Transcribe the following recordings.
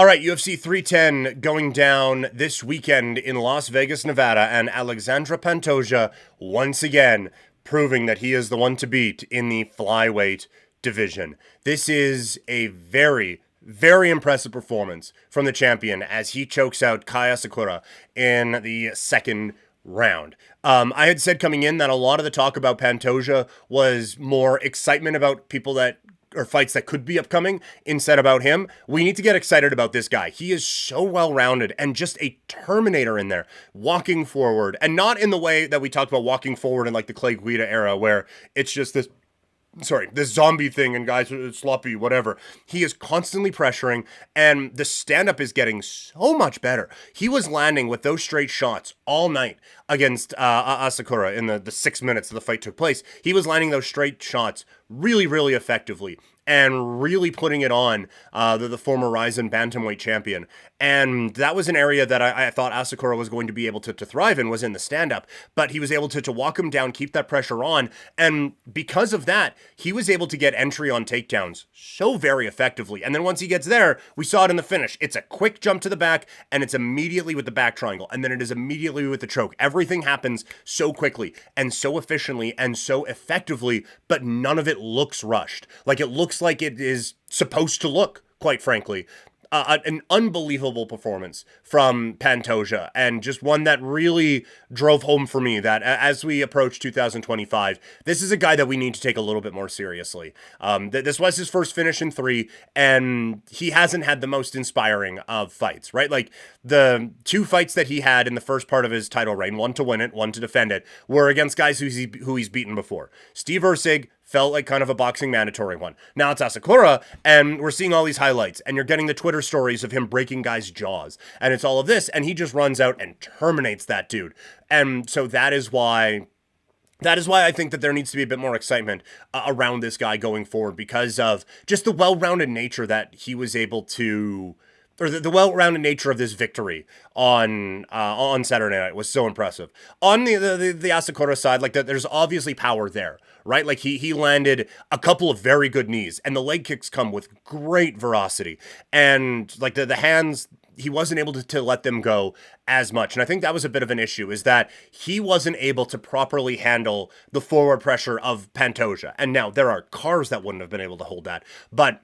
All right, UFC 310 going down this weekend in Las Vegas, Nevada, and Alexandre Pantoja once again proving that he is the one to beat in the flyweight division. This is a very, very impressive performance from the champion as he chokes out Asakura in the second round. I had said coming in that a lot of the talk about Pantoja was more excitement about people that or fights that could be upcoming instead about him. We need to get excited about this guy. He is so well-rounded and just a Terminator in there, walking forward, and not in the way that we talked about walking forward in like the Clay Guida era where it's just this zombie thing and guys are sloppy, whatever. He is constantly pressuring and the stand-up is getting so much better. He was landing with those straight shots all night against Asakura in the 6 minutes the fight took place. He was landing those straight shots really, really effectively and really putting it on the former Ryzen bantamweight champion. And that was an area that I thought Asakura was going to be able to thrive in, was in the stand-up. But he was able to walk him down, keep that pressure on. And because of that, he was able to get entry on takedowns so very effectively. And then once he gets there, we saw it in the finish. It's a quick jump to the back, and it's immediately with the back triangle. And then it is immediately with the choke. Everything happens so quickly and so efficiently and so effectively, but none of it looks rushed. Like it looks like it is supposed to look, quite frankly. An unbelievable performance from Pantoja, and just one that really drove home for me that as we approach 2025, this is a guy that we need to take a little bit more seriously. This was his first finish in 3, and he hasn't had the most inspiring of fights, right? Like the 2 fights that he had in the first part of his title reign, one to win it, one to defend it, were against guys who he's beaten before. Steve Erceg felt like kind of a boxing mandatory one. Now it's Asakura, and we're seeing all these highlights, and you're getting the Twitter stories of him breaking guys' jaws, and it's all of this, and he just runs out and terminates that dude. And so that is why I think that there needs to be a bit more excitement around this guy going forward, because of just the well-rounded nature that he was able to, or the well-rounded nature of this victory on Saturday night was so impressive. On the Asakura side, like there's obviously power there, right? Like he landed a couple of very good knees, and the leg kicks come with great veracity, and like the hands, he wasn't able to let them go as much. And I think that was a bit of an issue, is that he wasn't able to properly handle the forward pressure of Pantoja. And now there are cars that wouldn't have been able to hold that, but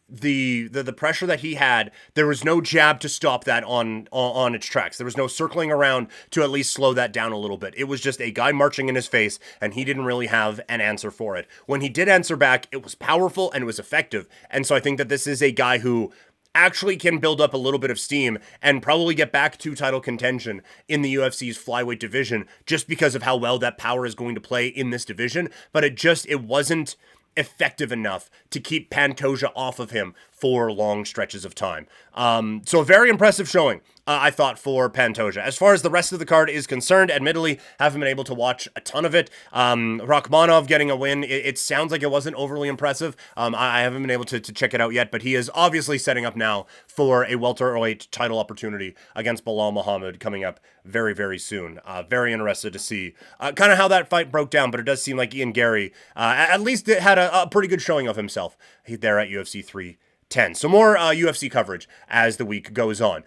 the pressure that he had, there was no jab to stop that on its tracks. There was no circling around to at least slow that down a little bit. It was just a guy marching in his face, and he didn't really have an answer for it. When he did answer back, it was powerful and it was effective. And so I think that this is a guy who actually can build up a little bit of steam and probably get back to title contention in the UFC's flyweight division, just because of how well that power is going to play in this division. But it wasn't effective enough to keep Pantoja off of him for long stretches of time. So a very impressive showing, I thought, for Pantoja. As far as the rest of the card is concerned, admittedly, haven't been able to watch a ton of it. Rakhmonov getting a win, it sounds like it wasn't overly impressive. I haven't been able to check it out yet, but he is obviously setting up now for a welterweight title opportunity against Bilal Muhammad coming up very, very soon. Very interested to see kind of how that fight broke down, but it does seem like Ian Gary at least had a pretty good showing of himself there at UFC 310. So more UFC coverage as the week goes on.